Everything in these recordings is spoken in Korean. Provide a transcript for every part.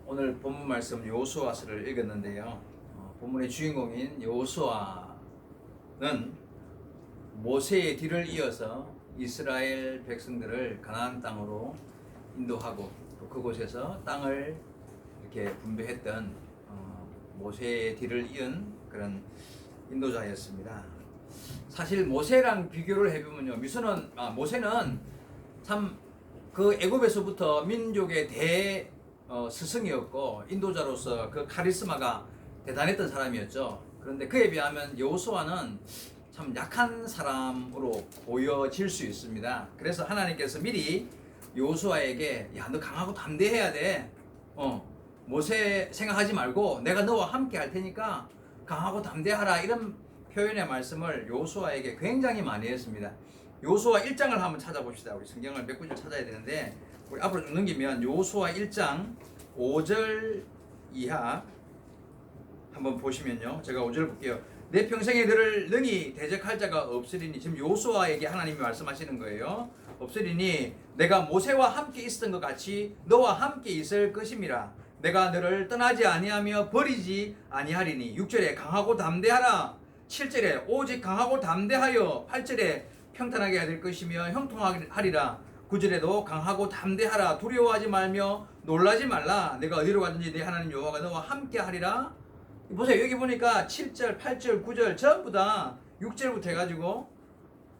오늘 본문 말씀 여호수아서를 읽었는데요. 본문의 주인공인 여호수아는 모세의 뒤를 이어서 이스라엘 백성들을 가나안 땅으로 인도하고 또 그곳에서 땅을 이렇게 분배했던 모세의 뒤를 이은 그런 인도자였습니다. 사실 모세랑 비교를 해보면요, 모세는 참 그 애굽에서부터 민족의 스승이었고 인도자로서 그 카리스마가 대단했던 사람이었죠. 그런데 그에 비하면 여호수아는 참 약한 사람으로 보여질 수 있습니다. 그래서 하나님께서 미리 여호수아에게 야, 너 강하고 담대해야 돼. 모세 생각하지 말고 내가 너와 함께 할 테니까 강하고 담대하라, 이런 표현의 말씀을 여호수아에게 굉장히 많이 했습니다. 여호수아 1장을 한번 찾아봅시다. 우리 성경을 몇 구절 찾아야 되는데 우리 앞으로 좀 넘기면 여호수아 1장 5절 이하 한번 보시면요, 제가 5절 볼게요. 내 평생에 너를 능히 대적할 자가 없으리니, 지금 여호수아에게 하나님이 말씀하시는 거예요. 없으리니 내가 모세와 함께 있었던 것 같이 너와 함께 있을 것임이라. 내가 너를 떠나지 아니하며 버리지 아니하리니. 6절에 강하고 담대하라. 7절에 오직 강하고 담대하여. 8절에 평탄하게 될 것이며 형통하리라. 9절에도 강하고 담대하라. 두려워하지 말며 놀라지 말라. 내가 어디로 가든지 내 하나님 여호와가 너와 함께 하리라. 보세요. 여기 보니까 7절, 8절, 9절 전부 다 6절부터 해가지고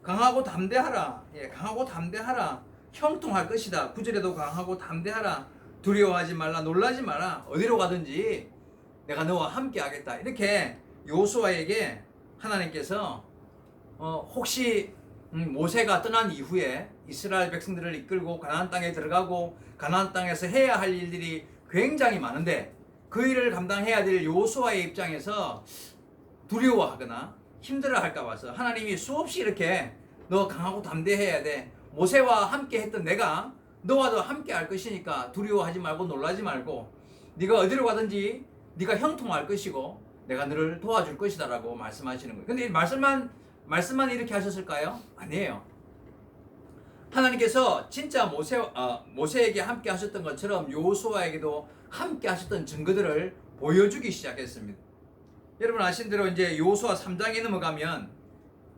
강하고 담대하라. 강하고 담대하라. 형통할 것이다. 9절에도 강하고 담대하라. 두려워하지 말라. 놀라지 마라. 어디로 가든지 내가 너와 함께 하겠다. 이렇게 여호수아에게 하나님께서 혹시 모세가 떠난 이후에 이스라엘 백성들을 이끌고 가나안 땅에 들어가고 가나안 땅에서 해야 할 일들이 굉장히 많은데 그 일을 감당해야 될 여호수아의 입장에서 두려워하거나 힘들어할까 봐서 하나님이 수없이 이렇게 너 강하고 담대해야 돼. 모세와 함께 했던 내가 너와도 함께 할 것이니까 두려워하지 말고 놀라지 말고 네가 어디로 가든지 네가 형통할 것이고 내가 너를 도와줄 것이다 라고 말씀하시는 거예요. 근데 이 말씀만 이렇게 하셨을까요? 아니에요. 하나님께서 진짜 모세에게 함께 하셨던 것처럼 여호수아에게도 함께 하셨던 증거들을 보여주기 시작했습니다. 여러분 아신 대로 이제 여호수아 3장에 넘어가면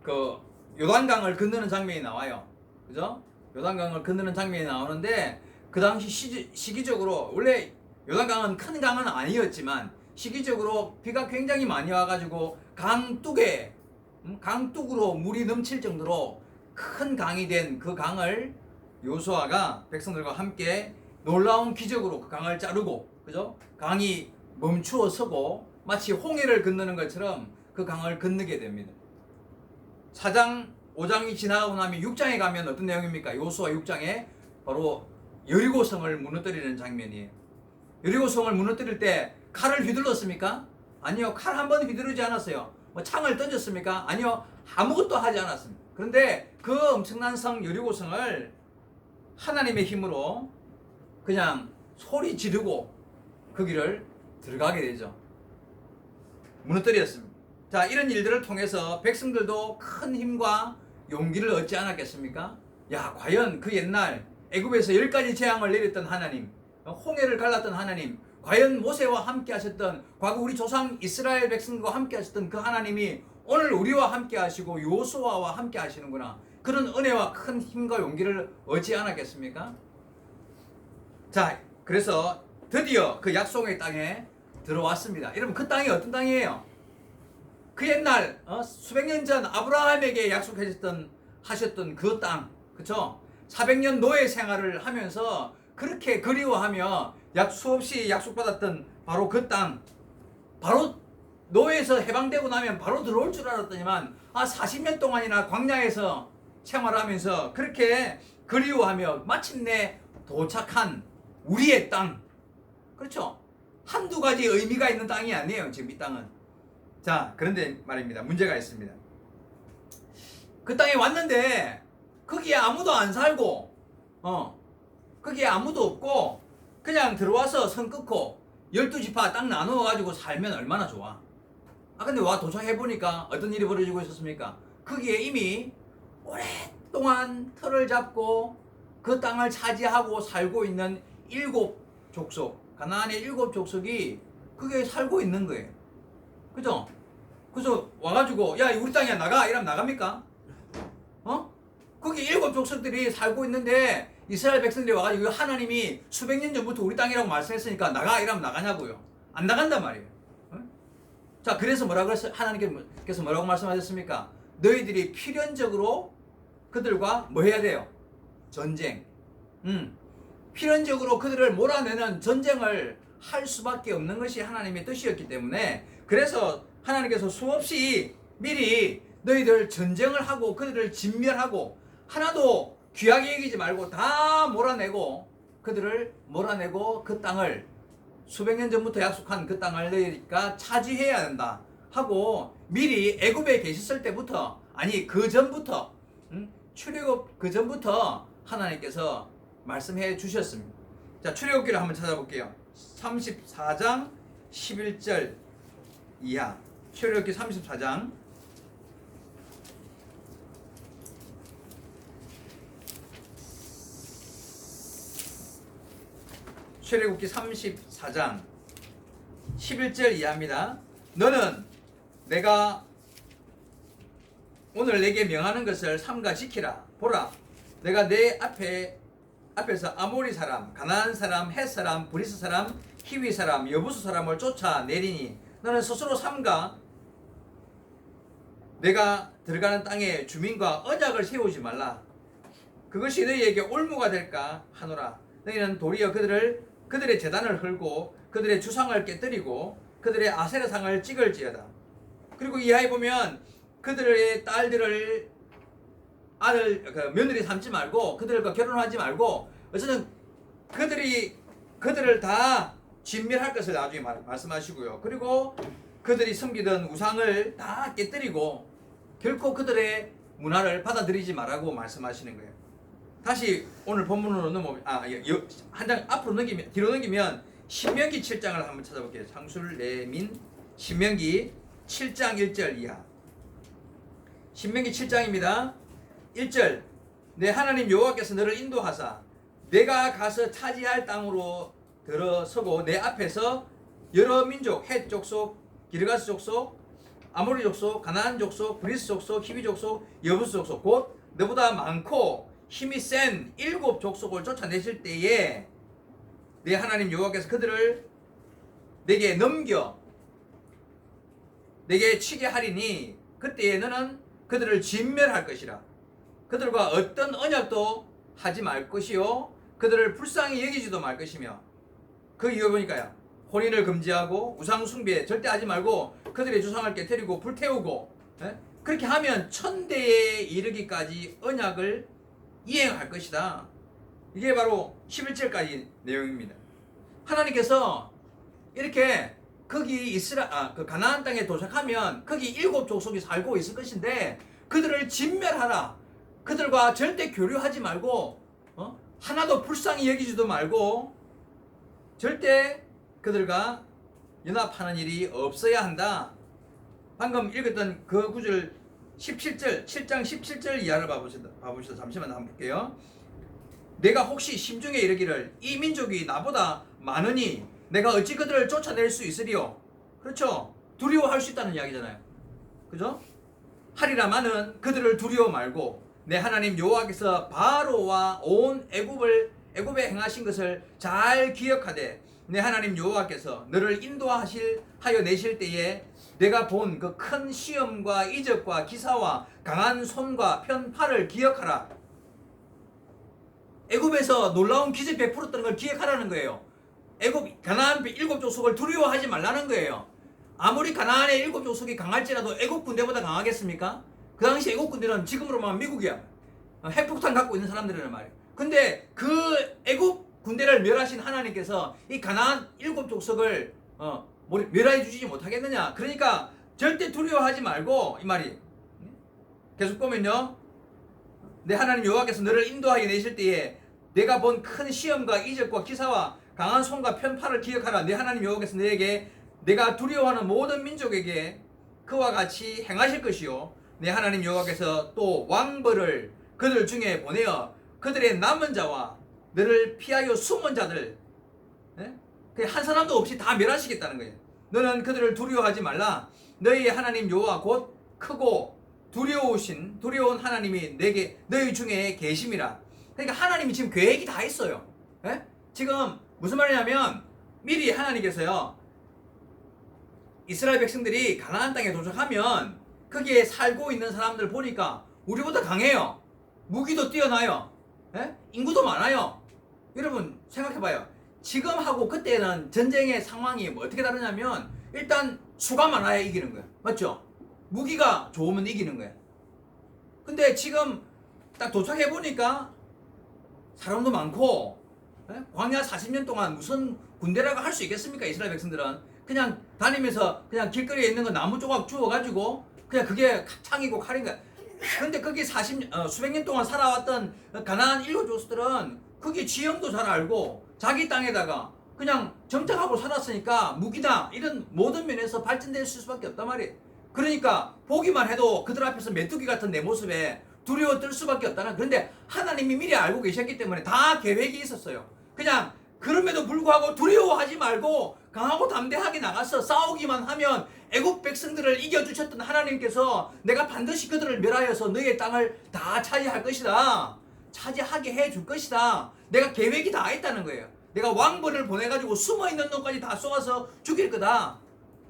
그 요단강을 건너는 장면이 나와요. 그죠? 요단강을 건너는 장면이 나오는데 그 당시 시기적으로 원래 요단강은 큰 강은 아니었지만 시기적으로 비가 굉장히 많이 와가지고 강둑으로 물이 넘칠 정도로 큰 강이 된 그 강을 여호수아가 백성들과 함께 놀라운 기적으로 그 강을 자르고, 그죠? 강이 멈추어 서고 마치 홍해를 건너는 것처럼 그 강을 건너게 됩니다. 4장 5장이 지나가고 나면 6장에 가면 어떤 내용입니까? 여호수아 6장에 바로 여리고성을 무너뜨리는 장면이에요. 여리고성을 무너뜨릴 때 칼을 휘둘렀습니까? 아니요. 칼 한 번 휘두르지 않았어요. 창을 던졌습니까? 아니요. 아무것도 하지 않았습니다. 그런데 그 엄청난 성 여리고성을 하나님의 힘으로 그냥 소리 지르고 거기를 들어가게 되죠. 무너뜨렸습니다. 자, 이런 일들을 통해서 백성들도 큰 힘과 용기를 얻지 않았겠습니까? 야, 과연 그 옛날 애굽에서 10가지 재앙을 내렸던 하나님, 홍해를 갈랐던 하나님, 과연 모세와 함께 하셨던, 과거 우리 조상 이스라엘 백성과 함께 하셨던 그 하나님이 오늘 우리와 함께 하시고 여호수아와 함께 하시는구나. 그런 은혜와 큰 힘과 용기를 얻지 않았겠습니까? 자, 그래서 드디어 그 약속의 땅에 들어왔습니다. 여러분, 그 땅이 어떤 땅이에요? 그 옛날 수백 년 전 아브라함에게 하셨던 그 땅, 그쵸? 400년 노예 생활을 하면서 그렇게 그리워하며 수없이 약속받았던 바로 그 땅, 바로 노예에서 해방되고 나면 바로 들어올 줄 알았더니만 40년 동안이나 광야에서 생활하면서 그렇게 그리워하며 마침내 도착한 우리의 땅, 그렇죠? 한두 가지 의미가 있는 땅이 아니에요, 지금 이 땅은. 자, 그런데 말입니다. 문제가 있습니다. 그 땅에 왔는데 거기에 아무도 안 살고 거기에 아무도 없고 그냥 들어와서 선 끊고 12지파 땅 나누어 가지고 살면 얼마나 좋아. 근데 도착해보니까 어떤 일이 벌어지고 있었습니까? 거기에 이미 오랫동안 터를 잡고 그 땅을 차지하고 살고 있는 7 족속, 가나안의 7 족속이 그게 살고 있는 거예요. 그죠? 그래서 와가지고 야 우리 땅이야 나가 이러면 나갑니까? 거기 7 족속들이 살고 있는데 이스라엘 백성들이 와가지고 하나님이 수백 년 전부터 우리 땅이라고 말씀했으니까 나가 이러면 나가냐고요. 안 나간단 말이에요. 자, 그래서 뭐라고 했어요? 하나님께서 뭐라고 말씀하셨습니까? 너희들이 필연적으로 그들과 뭐 해야 돼요? 전쟁. 필연적으로 그들을 몰아내는 전쟁을 할 수밖에 없는 것이 하나님의 뜻이었기 때문에, 그래서 하나님께서 수없이 미리 너희들 전쟁을 하고 그들을 진멸하고 하나도 귀하게 여기지 말고 다 몰아내고, 그들을 몰아내고 그 땅을 수백 년 전부터 약속한 그 땅을 너희가 차지해야 한다 하고 미리 애굽에 계셨을 때부터, 아니 그 전부터, 출애굽 그 전부터 하나님께서 말씀해 주셨습니다. 자, 출애굽기를 한번 찾아볼게요. 34장 11절 이하. 출애굽기 34장 출애굽기 34장 11절 이하입니다. 너는 내가 오늘 내게 명하는 것을 삼가 지키라. 보라, 내가 내 앞에서 아모리 사람, 가나안 사람, 헷 사람, 브리스 사람, 히위 사람, 여부수 사람을 쫓아내리니 너는 스스로 삼가 내가 들어가는 땅에 주민과 언약을 세우지 말라. 그것이 너희에게 올무가 될까 하노라. 너희는 도리어 그들의 제단을 헐고 그들의 주상을 깨뜨리고 그들의 아세라상을 찍을지어다. 그리고 이하에 보면 그들의 딸들을 며느리 삼지 말고 그들과 결혼하지 말고 어쨌든 그들을 다 진멸할 것을 나중에 말씀하시고요. 그리고 그들이 섬기던 우상을 다 깨뜨리고 결코 그들의 문화를 받아들이지 말라고 말씀하시는 거예요. 다시 오늘 본문으로 넘어오면 한 장 앞으로 뒤로 넘기면 신명기 7장을 한번 찾아볼게요. 창술 내민 신명기 7장 1절 이하. 신명기 7장입니다. 1절. 내 하나님 여호와께서 너를 인도하사 내가 가서 차지할 땅으로 들어서고 내 앞에서 여러 민족, 헷 족속, 기르가스 족속, 아모리 족속, 가나안 족속, 브리스 족속, 히비 족속, 여부스 족속, 곧 너보다 많고 힘이 센 7 족속을 쫓아내실 때에 내 하나님 여호와께서 그들을 내게 넘겨 내게 치게 하리니 그때에 너는 그들을 진멸할 것이라. 그들과 어떤 언약도 하지 말 것이요 그들을 불쌍히 여기지도 말 것이며, 그 이유 보니까요, 혼인을 금지하고 우상 숭배 절대 하지 말고 그들의 주상을 깨뜨리고 불태우고, 그렇게 하면 1000대에 이르기까지 언약을 이행할 것이다. 이게 바로 11절까지 내용입니다. 하나님께서 이렇게 거기 그 가나안 땅에 도착하면 거기 7 족속이 살고 있을 것인데 그들을 진멸하라. 그들과 절대 교류하지 말고 하나도 불쌍히 여기지도 말고 절대 그들과 연합하는 일이 없어야 한다. 방금 읽었던 그 구절 17절 7장 17절 이하를 봐보시다. 잠시만 한번 볼게요. 내가 혹시 심중에 이르기를 이 민족이 나보다 많으니 내가 어찌 그들을 쫓아낼 수 있으리요. 그렇죠. 두려워할 수 있다는 이야기잖아요. 그죠? 하리라마는 그들을 두려워 말고 내 하나님 여호와께서 바로와 온 애굽에 행하신 것을 잘 기억하되 내 하나님 여호와께서 너를 인도하여 내실 때에 내가 본 그 큰 시험과 이적과 기사와 강한 손과 편 팔을 기억하라. 애굽에서 놀라운 기적 베풀었던 걸 기억하라는 거예요. 가나안 7 족속을 두려워하지 말라는 거예요. 아무리 가나안의 7 족속이 강할지라도 애굽 군대보다 강하겠습니까? 그 당시 애굽 군대는 지금으로 말하면 미국이야. 핵폭탄 갖고 있는 사람들이란 말이에요. 근데 그 애굽 군대를 멸하신 하나님께서 이 가나안 7 족속을 멸하여 주지 못하겠느냐. 그러니까 절대 두려워하지 말고, 이 말이 계속 보면요, 내 하나님 여호와께서 너를 인도하여 내실 때에 내가 본 큰 시험과 이적과 기사와 강한 손과 편팔을 기억하라. 내 하나님 여호와께서 너에게 내가 두려워하는 모든 민족에게 그와 같이 행하실 것이요 내 하나님 여호와께서 또 왕벌을 그들 중에 보내어 그들의 남은 자와 너를 피하여 숨은 자들, 예? 그냥 한 사람도 없이 다 멸하시겠다는 거예요. 너는 그들을 두려워하지 말라. 너희 하나님 여호와 곧 크고 두려운 하나님이 너희 중에 계심이라. 그러니까 하나님이 지금 계획이 다 있어요. 예? 지금 무슨 말이냐면 미리 하나님께서요, 이스라엘 백성들이 가나안 땅에 도착하면 거기에 살고 있는 사람들 보니까 우리보다 강해요. 무기도 뛰어나요. 예? 인구도 많아요. 여러분 생각해봐요. 지금하고 그때는 전쟁의 상황이 뭐 어떻게 다르냐면 일단 수가 많아야 이기는 거야. 맞죠? 무기가 좋으면 이기는 거야. 근데 지금 딱 도착해 보니까 사람도 많고, 예? 광야 40년 동안 무슨 군대라고 할 수 있겠습니까? 이스라엘 백성들은 그냥 다니면서 그냥 길거리에 있는 거 나무 조각 주워가지고 그냥 그게 창이고 칼인 거야. 근데 거기 수백 년 동안 살아왔던 가나안 일곱 족속들은 거기 지형도 잘 알고 자기 땅에다가 그냥 정착하고 살았으니까 무기나 이런 모든 면에서 발전될 수밖에 없단 말이에요. 그러니까 보기만 해도 그들 앞에서 메뚜기 같은 내 모습에 두려워 떨 수밖에 없다는. 그런데 하나님이 미리 알고 계셨기 때문에 다 계획이 있었어요. 그냥 그럼에도 불구하고 두려워하지 말고 강하고 담대하게 나가서 싸우기만 하면 애국 백성들을 이겨주셨던 하나님께서 내가 반드시 그들을 멸하여서 너희의 땅을 다 차지할 것이다. 차지하게 해줄 것이다. 내가 계획이 다 있다는 거예요. 내가 왕벌을 보내가지고 숨어있는 놈까지 다 쏘아서 죽일 거다.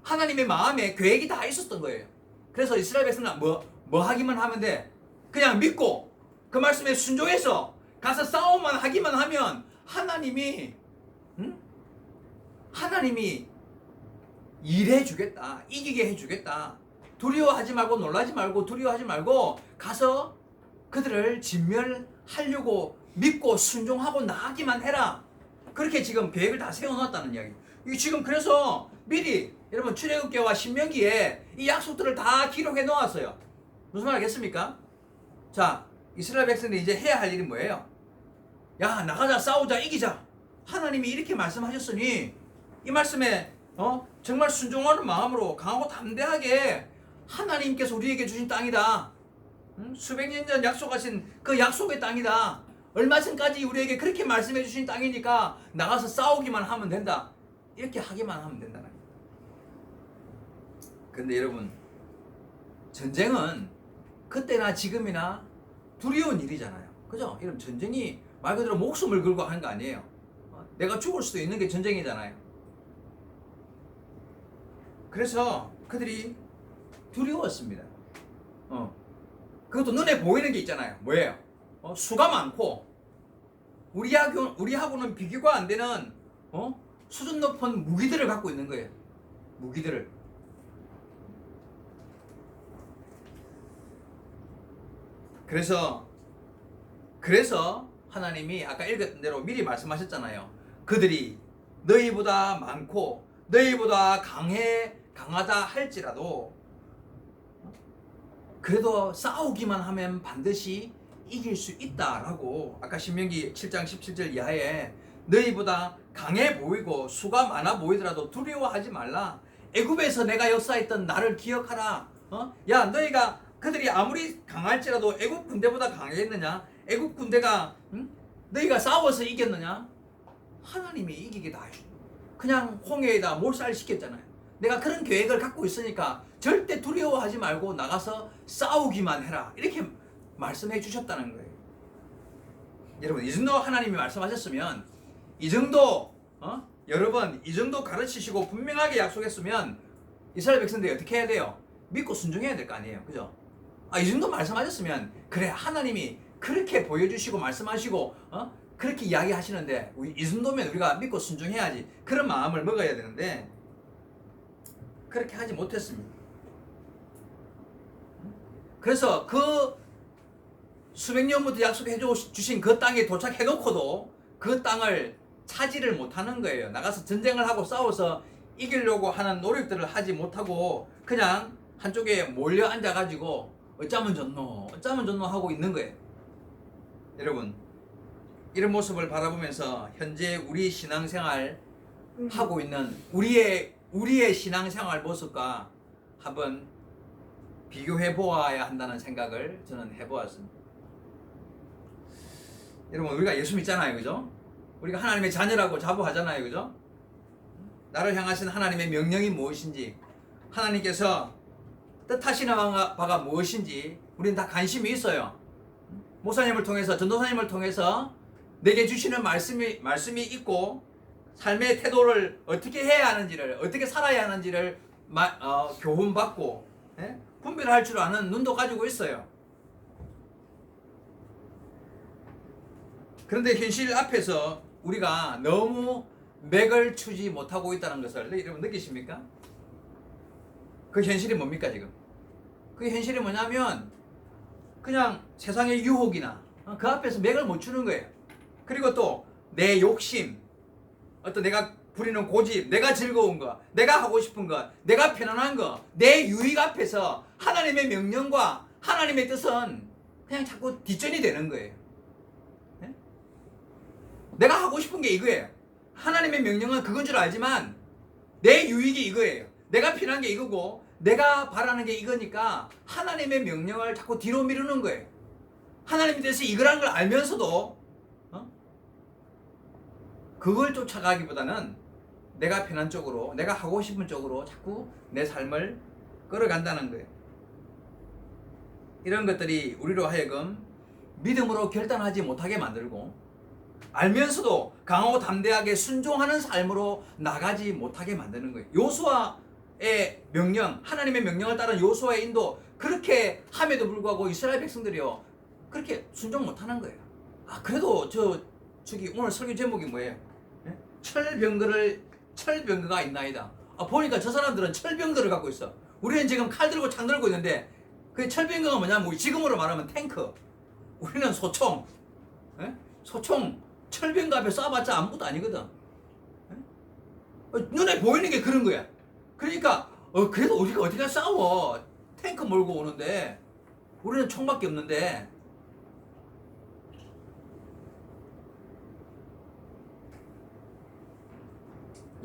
하나님의 마음에 계획이 다 있었던 거예요. 그래서 이스라엘 백성은 뭐 하기만 하면 돼. 그냥 믿고 그 말씀에 순종해서 가서 싸움만 하기만 하면 하나님이 일해 주겠다. 이기게 해 주겠다. 두려워하지 말고 놀라지 말고 두려워하지 말고 가서 그들을 진멸하려고 믿고 순종하고 나가기만 해라. 그렇게 지금 계획을 다 세워놨다는 이야기. 이 지금 그래서 미리 여러분 출애굽기와 신명기에 이 약속들을 다 기록해 놓았어요. 무슨 말 알겠습니까? 자, 이스라엘 백성들이 이제 해야 할 일이 뭐예요? 야, 나가자, 싸우자, 이기자. 하나님이 이렇게 말씀하셨으니 이 말씀에 정말 순종하는 마음으로 강하고 담대하게 하나님께서 우리에게 주신 땅이다. 수백 년 전 약속하신 그 약속의 땅이다. 얼마 전까지 우리에게 그렇게 말씀해 주신 땅이니까 나가서 싸우기만 하면 된다. 이렇게 하기만 하면 된다는 거예요. 근데 여러분, 전쟁은 그때나 지금이나 두려운 일이잖아요. 그죠? 이런 전쟁이 말 그대로 목숨을 걸고 하는 거 아니에요. 내가 죽을 수도 있는 게 전쟁이잖아요. 그래서 그들이 두려웠습니다. 그것도 눈에 보이는 게 있잖아요. 뭐예요? 수가 많고 우리하고는 비교가 안 되는 수준 높은 무기들을 갖고 있는 거예요. 무기들을. 그래서 하나님이 아까 읽었던 대로 미리 말씀하셨잖아요. 그들이 너희보다 많고 너희보다 강하다 할지라도 그래도 싸우기만 하면 반드시 이길 수 있다라고 아까 신명기 7장 17절 이하에 너희보다 강해 보이고 수가 많아 보이더라도 두려워하지 말라. 애굽에서 내가 역사했던 나를 기억하라. 야, 너희가 그들이 아무리 강할지라도 애굽 군대보다 강했느냐? 애굽 군대가 너희가 싸워서 이겼느냐? 하나님이 이기게 다 해줘. 그냥 홍해에다 몰살시켰잖아요. 내가 그런 계획을 갖고 있으니까 절대 두려워하지 말고 나가서 싸우기만 해라. 이렇게 말씀해 주셨다는 거예요. 여러분, 이 정도 하나님이 말씀하셨으면 이 정도 여러 번 이 정도 가르치시고 분명하게 약속했으면 이스라엘 백성들이 어떻게 해야 돼요? 믿고 순종해야 될 거 아니에요. 그죠? 이 정도 말씀하셨으면 그래, 하나님이 그렇게 보여주시고 말씀하시고 그렇게 이야기하시는데 이 정도면 우리가 믿고 순종해야지. 그런 마음을 먹어야 되는데 그렇게 하지 못했습니다. 그래서 그 수백 년부터 약속해 주신 그 땅에 도착해 놓고도 그 땅을 차지를 못하는 거예요. 나가서 전쟁을 하고 싸워서 이기려고 하는 노력들을 하지 못하고 그냥 한쪽에 몰려 앉아가지고 어쩌면 좋노 하고 있는 거예요. 여러분, 이런 모습을 바라보면서 현재 우리 신앙생활 하고 있는 우리의 신앙생활 모습과 한번 비교해 보아야 한다는 생각을 저는 해보았습니다. 여러분, 우리가 예수 믿잖아요. 그죠? 우리가 하나님의 자녀라고 자부하잖아요. 그죠? 나를 향하신 하나님의 명령이 무엇인지, 하나님께서 뜻하시는 바가 무엇인지 우리는 다 관심이 있어요. 목사님을 통해서, 전도사님을 통해서 내게 주시는 말씀이 있고, 삶의 태도를 어떻게 해야 하는지를, 어떻게 살아야 하는지를 교훈받고, 예? 분별할 줄 아는 눈도 가지고 있어요. 그런데 현실 앞에서 우리가 너무 맥을 추지 못하고 있다는 것을 여러분 느끼십니까? 그 현실이 뭡니까 지금? 그 현실이 뭐냐면 그냥 세상의 유혹이나 그 앞에서 맥을 못 추는 거예요. 그리고 또 내 욕심, 어떤 내가 부리는 고집, 내가 즐거운 거, 내가 하고 싶은 거, 내가 편안한 거, 내 유익 앞에서 하나님의 명령과 하나님의 뜻은 그냥 자꾸 뒷전이 되는 거예요. 네? 내가 하고 싶은 게 이거예요. 하나님의 명령은 그건 줄 알지만 내 유익이 이거예요. 내가 필요한 게 이거고 내가 바라는 게 이거니까 하나님의 명령을 자꾸 뒤로 미루는 거예요. 하나님에 대해서 이거라는 걸 알면서도 그걸 쫓아가기보다는 내가 편한 쪽으로, 내가 하고 싶은 쪽으로 자꾸 내 삶을 끌어간다는 거예요. 이런 것들이 우리로 하여금 믿음으로 결단하지 못하게 만들고, 알면서도 강하고 담대하게 순종하는 삶으로 나가지 못하게 만드는 거예요. 요수아의 명령, 하나님의 명령을 따른 요수아의 인도, 그렇게 함에도 불구하고 이스라엘 백성들이요 그렇게 순종 못하는 거예요. 그래도 저기 오늘 설교 제목이 뭐예요? 철병거가 있나이다. 보니까 저 사람들은 철병거를 갖고 있어. 우리는 지금 칼 들고 창 들고 있는데 그 철병거가 뭐냐면 지금으로 말하면 탱크. 우리는 소총. 소총 철병거 앞에 쏴봤자 아무것도 아니거든. 눈에 보이는 게 그런 거야. 그러니까 그래도 우리가 어디가 싸워. 탱크 몰고 오는데 우리는 총밖에 없는데.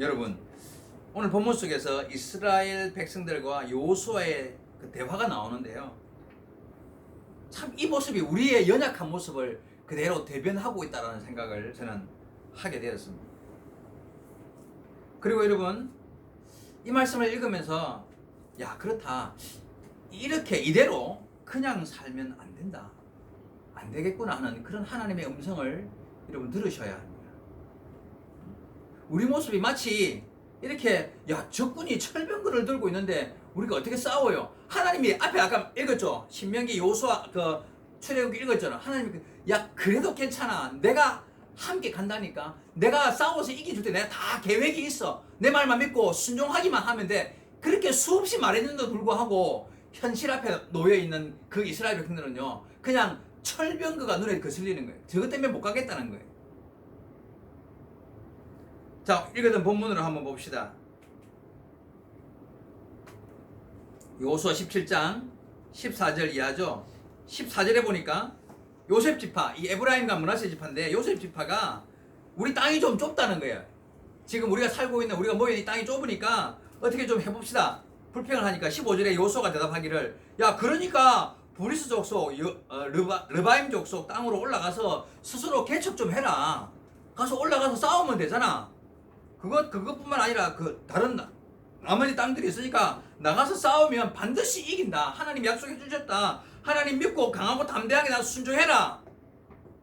여러분, 오늘 본문 속에서 이스라엘 백성들과 여호수아의 그 대화가 나오는데요. 참 이 모습이 우리의 연약한 모습을 그대로 대변하고 있다는 생각을 저는 하게 되었습니다. 그리고 여러분, 이 말씀을 읽으면서 야, 그렇다. 이렇게 이대로 그냥 살면 안 된다. 안 되겠구나 하는 그런 하나님의 음성을 여러분 들으셔야 합니다. 우리 모습이 마치 이렇게 적군이 철병거를 들고 있는데 우리가 어떻게 싸워요? 하나님이 앞에 아까 읽었죠? 신명기 여호수아 출애굽기 읽었잖아. 하나님이 그래도 괜찮아. 내가 함께 간다니까. 내가 싸워서 이겨줄 때 내가 다 계획이 있어. 내 말만 믿고 순종하기만 하면 돼. 그렇게 수없이 말했는데도 불구하고 현실 앞에 놓여있는 그 이스라엘 백성들은요 그냥 철병거가 눈에 거슬리는 거예요. 저것 때문에 못 가겠다는 거예요. 자, 읽었던 본문으로 한번 봅시다. 여호수아 17장 14절 이하죠. 14절에 보니까 요셉 지파, 이 에브라임과 므낫세 지파인데 요셉 지파가 우리 땅이 좀 좁다는 거예요. 지금 우리가 살고 있는, 우리가 모여있는 이 땅이 좁으니까 어떻게 좀 해봅시다. 불평을 하니까 15절에 여호수아가 대답하기를 그러니까 브리스 족속, 르바임 족속 땅으로 올라가서 스스로 개척 좀 해라. 가서 올라가서 싸우면 되잖아. 그것뿐만 아니라 다른 나머지 땅들이 있으니까 나가서 싸우면 반드시 이긴다. 하나님 약속해 주셨다. 하나님 믿고 강하고 담대하게 나서 순종해라.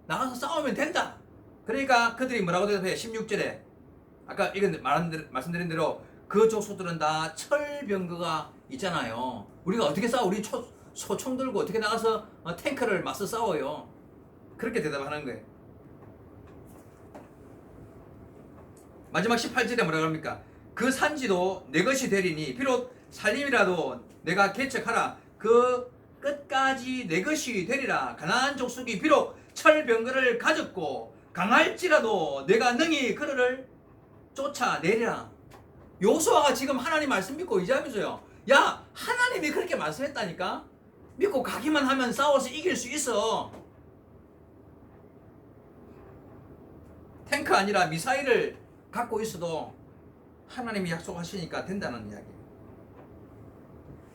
나가서 싸우면 된다. 그러니까 그들이 뭐라고 대답해? 16절에 아까 말씀드린 대로 그 족속들은 다 철병거가 있잖아요. 우리가 어떻게 싸워? 우리 소총 들고 어떻게 나가서 탱크를 맞서 싸워요. 그렇게 대답하는 거예요. 마지막 18절에 뭐라고 합니까? 그 산지도 내 것이 되리니 비록 살림이라도 내가 개척하라. 그 끝까지 내 것이 되리라. 가나안 족속이 비록 철병거를 가졌고 강할지라도 내가 능히 그들을 쫓아내리라. 여호수아가 지금 하나님 말씀 믿고 의지하면서요. 하나님이 그렇게 말씀했다니까? 믿고 가기만 하면 싸워서 이길 수 있어. 탱크 아니라 미사일을 갖고 있어도 하나님이 약속하시니까 된다는 이야기.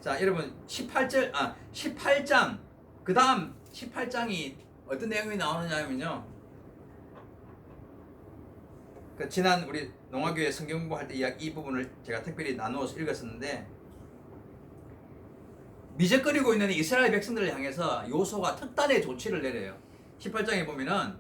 자, 여러분 18장 그 다음 18장이 어떤 내용이 나오느냐면요. 그 지난 우리 농화교회 성경 공부할 때 이 부분을 제가 특별히 나누어서 읽었었는데, 미적거리고 있는 이스라엘 백성들을 향해서 요소가 특단의 조치를 내려요. 18장에 보면은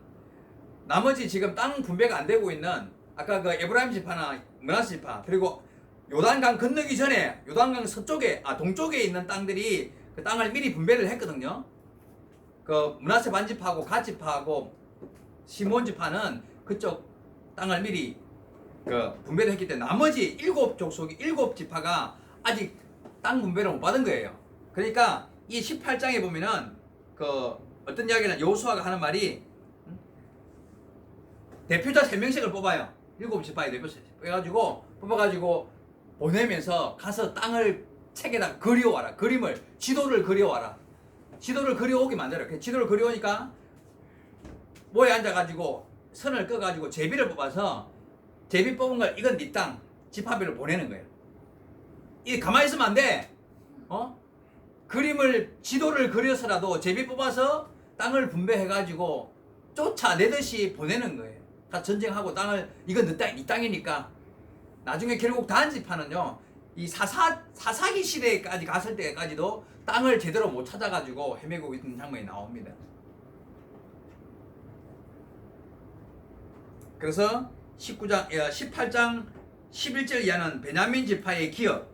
나머지 지금 땅 분배가 안 되고 있는 아까 그 에브라임 지파나 므낫세 지파, 그리고 요단강 건너기 전에 요단강 서쪽에 동쪽에 있는 땅들이 그 땅을 미리 분배를 했거든요. 그 므낫세 반지파하고 갓 지파하고 시몬 지파는 그쪽 땅을 미리 그 분배를 했기 때문에 나머지 7족속이 7지파가 아직 땅 분배를 못 받은 거예요. 그러니까 이 18장에 보면은 그 어떤 이야기는 여호수아가 하는 말이 대표자 3명씩을 뽑아요. 7지파의 대표자 뽑아가지고 보내면서 가서 땅을 책에다 그려와라. 지도를 그려와라. 지도를 그려오게 만들어요. 지도를 그려오니까 모에 앉아가지고 선을 꺼가지고 제비를 뽑아서 제비 뽑은 걸 이건 네 땅 지파별로 보내는 거예요. 이 가만히 있으면 안 돼. 지도를 그려서라도 제비 뽑아서 땅을 분배해가지고 쫓아내듯이 보내는 거예요. 다 전쟁하고 땅을 이건 네 땅이니까. 나중에 결국 다한 지파는요, 이 사사기 시대까지 갔을 때까지도 땅을 제대로 못 찾아가지고 헤매고 있는 장면이 나옵니다. 그래서 18장 11절 이하는 베냐민 지파의 기업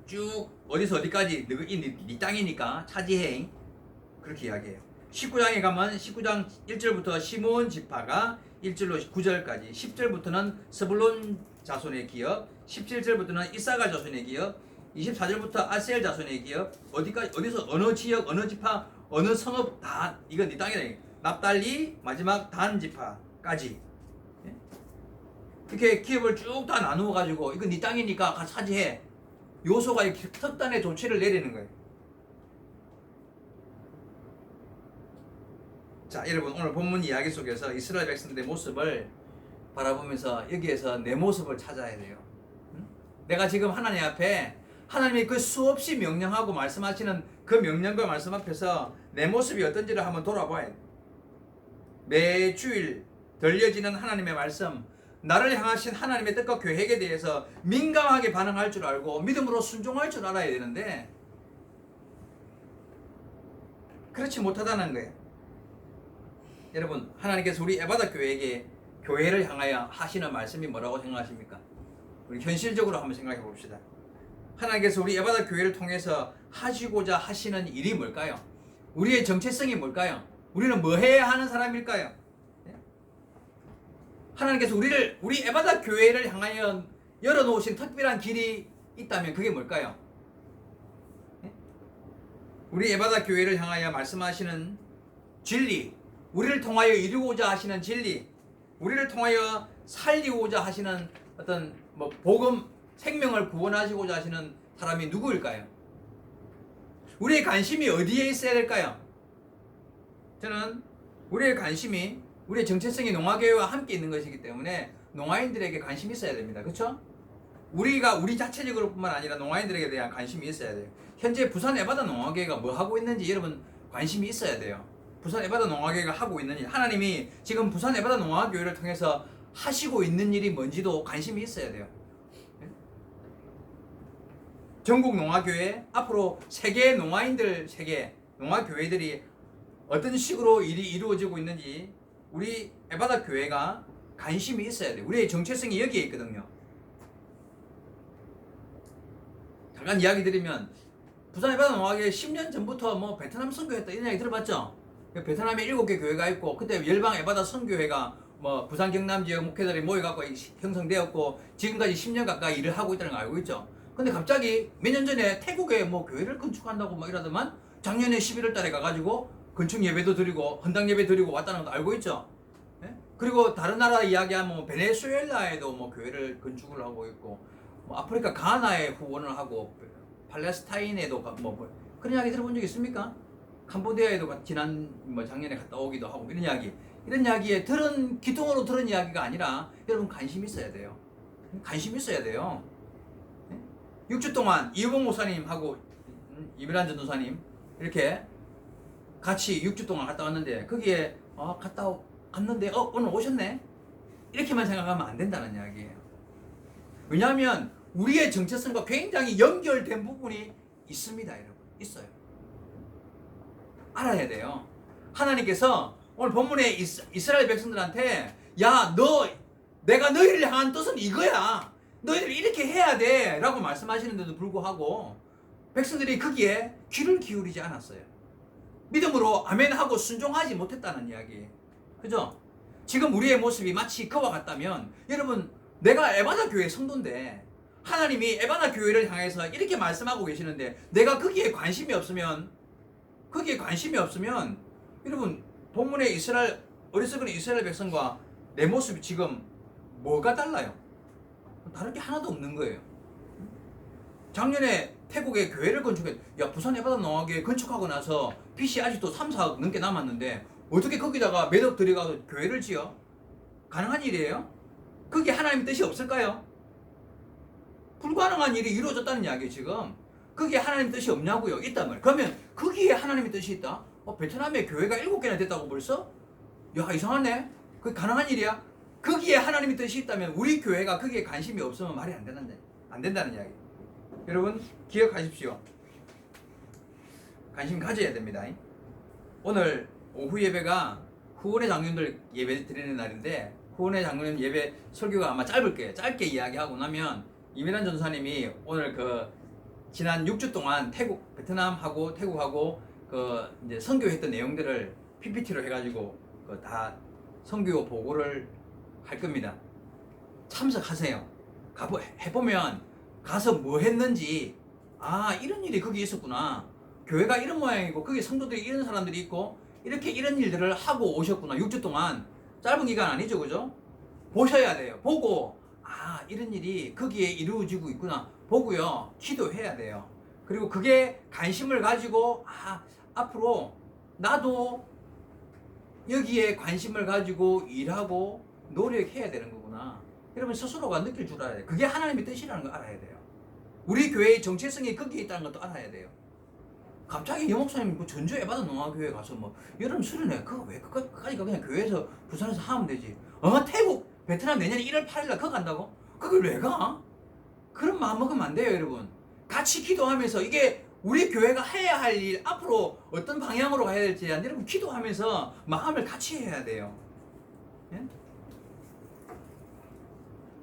쭉 어디서 어디까지 네 땅이니까 차지해, 그렇게 이야기해요. 19장에 가면 19장 1절부터 시몬 지파가 1절로 9절까지, 10절부터는 스불론 자손의 기업, 17절부터는 이사갈 자손의 기업, 24절부터 아셀 자손의 기업, 어디서 어느 지역 어느 지파 어느 성읍 다 이건 네 땅이다. 납달리 마지막 단 지파까지 이렇게 기업을 쭉 다 나누어 가지고 이건 네 땅이니까 가서 차지해. 요소가 이렇게 특단의 조치를 내리는 거예요. 자, 여러분, 오늘 본문 이야기 속에서 이스라엘 백성들의 모습을 바라보면서 여기에서 내 모습을 찾아야 돼요. 내가 지금 하나님 앞에 하나님이 그 수없이 명령하고 말씀하시는 그 명령과 말씀 앞에서 내 모습이 어떤지를 한번 돌아봐야 돼. 매주일 들려지는 하나님의 말씀, 나를 향하신 하나님의 뜻과 계획에 대해서 민감하게 반응할 줄 알고 믿음으로 순종할 줄 알아야 되는데 그렇지 못하다는 거예요. 여러분, 하나님께서 우리 에바다 교회에게 교회를 향하여 하시는 말씀이 뭐라고 생각하십니까? 우리 현실적으로 한번 생각해 봅시다. 하나님께서 우리 에바다 교회를 통해서 하시고자 하시는 일이 뭘까요? 우리의 정체성이 뭘까요? 우리는 뭐 해야 하는 사람일까요? 하나님께서 우리 에바다 교회를 향하여 열어놓으신 특별한 길이 있다면 그게 뭘까요? 우리 에바다 교회를 향하여 말씀하시는 진리, 우리를 통하여 이루고자 하시는 진리, 우리를 통하여 살리고자 하시는 어떤 복음, 생명을 구원하시고자 하시는 사람이 누구일까요? 우리의 관심이 어디에 있어야 될까요? 저는 우리의 관심이, 우리의 정체성이 농화교회와 함께 있는 것이기 때문에 농화인들에게 관심이 있어야 됩니다. 그렇죠? 우리가 우리 자체적으로 뿐만 아니라 농화인들에게 대한 관심이 있어야 돼요. 현재 부산 에바다 농화교회가 뭐 하고 있는지 여러분 관심이 있어야 돼요. 부산 에바다 농화교회가 하고 있는 일, 하나님이 지금 부산 에바다 농화교회를 통해서 하시고 있는 일이 뭔지도 관심이 있어야 돼요. 전국 농화교회, 앞으로 세계 농화인들, 세계 농화교회들이 어떤 식으로 일이 이루어지고 있는지 우리 에바다 교회가 관심이 있어야 돼요. 우리의 정체성이 여기에 있거든요. 잠깐 이야기 드리면 부산 에바다 농화교회 10년 전부터 베트남 선교했다 이런 이야기 들어봤죠? 베트남에 7개 교회가 있고 그때 열방 에바다 선교회가 부산 경남 지역 목회자들이 모여갖고 형성되었고 지금까지 10년 가까이 일을 하고 있다는 거 알고 있죠? 근데 갑자기 몇 년 전에 태국에 교회를 건축한다고 이러더만 작년에 11월 달에 가가지고 건축 예배도 드리고 헌당 예배 드리고 왔다는 것도 알고 있죠? 예? 그리고 다른 나라 이야기하면 베네수엘라에도 교회를 건축을 하고 있고 아프리카 가나에 후원을 하고 팔레스타인에도 그런 이야기 들어본 적 있습니까? 캄보디아에도 지난 작년에 갔다 오기도 하고 이런 이야기에 기통으로 들은 이야기가 아니라 여러분 관심 있어야 돼요. 관심 있어야 돼요. 6주 동안 이우봉 목사님하고 이미란 전도사님 이렇게 같이 6주 동안 갔다 왔는데 거기에 갔는데 오늘 오셨네. 이렇게만 생각하면 안 된다는 이야기예요. 왜냐하면 우리의 정체성과 굉장히 연결된 부분이 있습니다, 여러분. 있어요. 알아야 돼요. 하나님께서 오늘 본문에 이스라엘 백성들한테 야, 내가 너희를 향한 뜻은 이거야. 너희들이 이렇게 해야 돼. 라고 말씀하시는데도 불구하고 백성들이 거기에 귀를 기울이지 않았어요. 믿음으로 아멘하고 순종하지 못했다는 이야기예요. 그죠? 지금 우리의 모습이 마치 그와 같다면 여러분, 내가 에바다 교회 성도인데 하나님이 에바다 교회를 향해서 이렇게 말씀하고 계시는데 내가 거기에 관심이 없으면 여러분, 본문의 어리석은 이스라엘 백성과 내 모습이 지금 뭐가 달라요? 다른 게 하나도 없는 거예요. 작년에 태국에 교회를 부산 에바다 농화교회 건축하고 나서 빚이 아직도 3, 4억 넘게 남았는데 어떻게 거기다가 몇 억 들여가서 교회를 지어? 가능한 일이에요? 그게 하나님의 뜻이 없을까요? 불가능한 일이 이루어졌다는 이야기예요, 지금. 거기에 하나님의 뜻이 없냐고요? 있단 말이에요. 그러면 거기에 하나님의 뜻이 있다? 베트남에 교회가 7개나 됐다고 벌써? 야, 이상하네? 그게 가능한 일이야? 거기에 하나님의 뜻이 있다면 우리 교회가 거기에 관심이 없으면 말이 안 된다는 이야기. 여러분, 기억하십시오. 관심 가져야 됩니다. 오늘 오후 예배가 후원의 장로님들 예배 드리는 날인데 후원의 장로님 예배 설교가 아마 짧을 거예요. 짧게 이야기하고 나면 이민환 전사님이 오늘 지난 6주 동안 베트남하고 태국하고 이제 선교했던 내용들을 PPT로 해가지고 다 선교 보고를 할 겁니다. 참석하세요. 해보면 가서 뭐 했는지, 이런 일이 거기 있었구나. 교회가 이런 모양이고 거기 성도들이 이런 사람들이 있고 이렇게 이런 일들을 하고 오셨구나. 6주 동안 짧은 기간 아니죠, 그죠? 보셔야 돼요. 보고 이런 일이 거기에 이루어지고 있구나 보고요, 기도해야 돼요. 그리고 그게 관심을 가지고 앞으로 나도 여기에 관심을 가지고 일하고 노력해야 되는 거구나. 여러분 스스로가 느낄 줄 알아야 돼요. 그게 하나님의 뜻이라는 걸 알아야 돼요. 우리 교회의 정체성이 거기에 있다는 것도 알아야 돼요. 갑자기 여목사님 전주 에바다 농화교회 가서 여름 수련회 그거 왜 그까지 그냥 교회에서 부산에서 하면 되지. 태국 베트남 내년 1월 8일날 그거 간다고? 그걸 왜 가? 그런 마음 먹으면 안 돼요, 여러분. 같이 기도하면서 이게 우리 교회가 해야 할 일, 앞으로 어떤 방향으로 가야 될지 여러분 기도하면서 마음을 같이 해야 돼요. 예?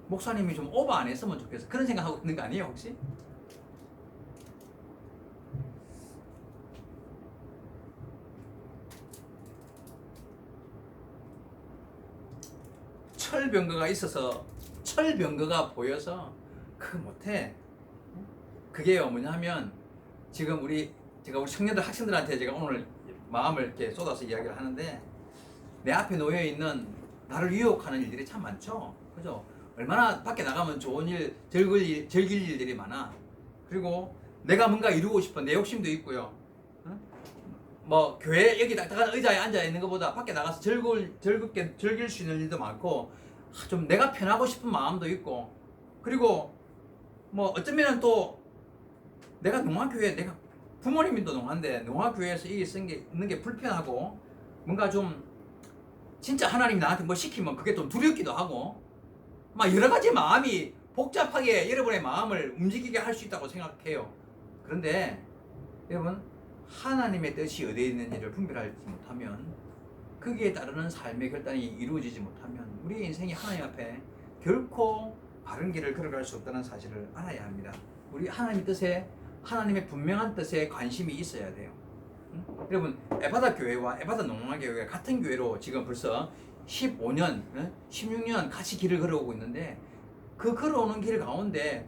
목사님이 좀 오버 안 했으면 좋겠어. 그런 생각하고 있는 거 아니에요, 혹시? 철병거가 보여서 그거 못해. 그게요, 뭐냐면 지금 제가 우리 청년들 학생들한테 제가 오늘 마음을 이렇게 쏟아서 이야기를 하는데 내 앞에 놓여 있는 나를 유혹하는 일들이 참 많죠, 그죠? 얼마나 밖에 나가면 좋은 일, 즐길 일들이 많아. 그리고 내가 뭔가 이루고 싶은 내 욕심도 있고요. 교회 여기 딱딱한 의자에 앉아 있는 것보다 밖에 나가서 즐겁게 즐길 수 있는 일도 많고, 좀 내가 편하고 싶은 마음도 있고, 그리고 어쩌면은 또 내가 부모님도 농화인데 농화교회에서 이게 있는 게 불편하고 뭔가 좀 진짜 하나님이 나한테 뭐 시키면 그게 좀 두렵기도 하고 여러 가지 마음이 복잡하게 여러분의 마음을 움직이게 할 수 있다고 생각해요. 그런데 여러분, 하나님의 뜻이 어디에 있는지를 분별하지 못하면, 거기에 따르는 삶의 결단이 이루어지지 못하면 우리의 인생이 하나님 앞에 결코 바른 길을 걸어갈 수 없다는 사실을 알아야 합니다. 우리 하나님의 분명한 뜻에 관심이 있어야 돼요. 여러분, 에바다 교회와 에바다 농화교회가 같은 교회로 지금 벌써 15년, 16년 같이 길을 걸어오고 있는데 그 걸어오는 길 가운데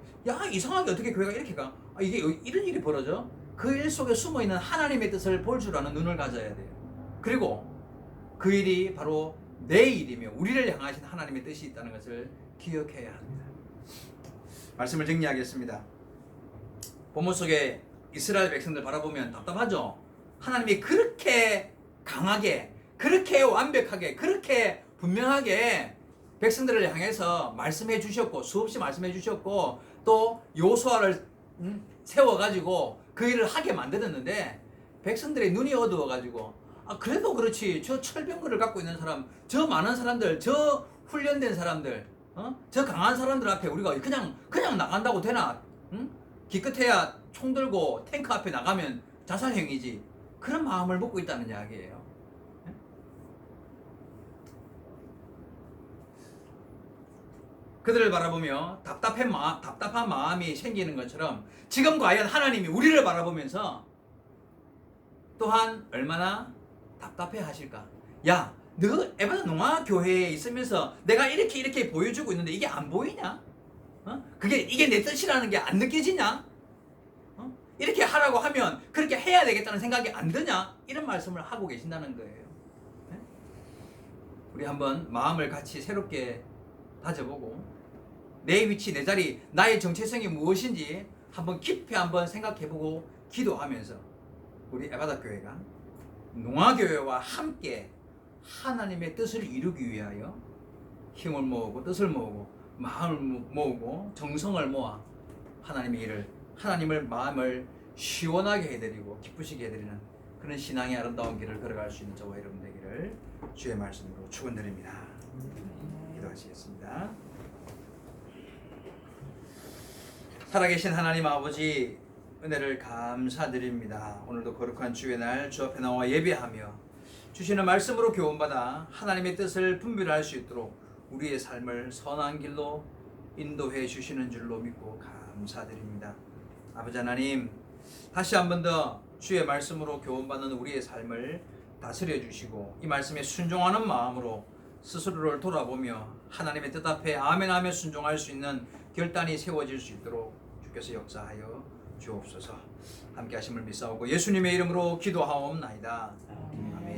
이상하게 어떻게 교회가 이렇게 가? 이게 이런 일이 벌어져? 그 일 속에 숨어있는 하나님의 뜻을 볼 줄 아는 눈을 가져야 돼요. 그리고 그 일이 바로 내 일이며 우리를 향하신 하나님의 뜻이 있다는 것을 기억해야 합니다. 말씀을 정리하겠습니다. 본문 속에 이스라엘 백성들 바라보면 답답하죠? 하나님이 그렇게 강하게, 그렇게 완벽하게, 그렇게 분명하게 백성들을 향해서 말씀해 주셨고, 수없이 말씀해 주셨고, 또 요수아를 세워가지고 그 일을 하게 만들었는데 백성들의 눈이 어두워가지고 그래도 그렇지, 저 철병거를 갖고 있는 사람, 저 많은 사람들, 저 훈련된 사람들, 저 강한 사람들 앞에 우리가 그냥 나간다고 되나? 응? 기껏해야 총 들고 탱크 앞에 나가면 자살행위지. 그런 마음을 먹고 있다는 이야기예요. 그들을 바라보며 답답한 마음이 생기는 것처럼 지금 과연 하나님이 우리를 바라보면서 또한 얼마나 답답해 하실까? 야, 너 에베소 농화교회에 있으면서 내가 이렇게 보여주고 있는데 이게 안 보이냐? 이게 내 뜻이라는 게 안 느껴지냐? 이렇게 하라고 하면 그렇게 해야 되겠다는 생각이 안 드냐? 이런 말씀을 하고 계신다는 거예요. 우리 한번 마음을 같이 새롭게 다져보고 내 위치, 내 자리, 나의 정체성이 무엇인지 한번 깊이 한번 생각해보고 기도하면서 우리 에바다 교회가 농화교회와 함께 하나님의 뜻을 이루기 위하여 힘을 모으고 뜻을 모으고 마음을 모으고 정성을 모아 하나님의 일을, 하나님을 마음을 시원하게 해드리고 기쁘시게 해드리는 그런 신앙의 아름다운 길을 걸어갈 수 있는 저와 여러분 되기를 주의 말씀으로 축원드립니다. 기도하시겠습니다. 살아계신 하나님 아버지, 은혜를 감사드립니다. 오늘도 거룩한 주의 날 주 앞에 나와 예배하며 주시는 말씀으로 교훈받아 하나님의 뜻을 분별할 수 있도록 우리의 삶을 선한 길로 인도해 주시는 줄로 믿고 감사드립니다. 아버지 하나님, 다시 한 번 더 주의 말씀으로 교훈받는 우리의 삶을 다스려 주시고 이 말씀에 순종하는 마음으로 스스로를 돌아보며 하나님의 뜻 앞에 아멘하며 순종할 수 있는 결단이 세워질 수 있도록 주께서 역사하여 주옵소서. 함께 하심을 믿사오고 예수님의 이름으로 기도하옵나이다. 아멘.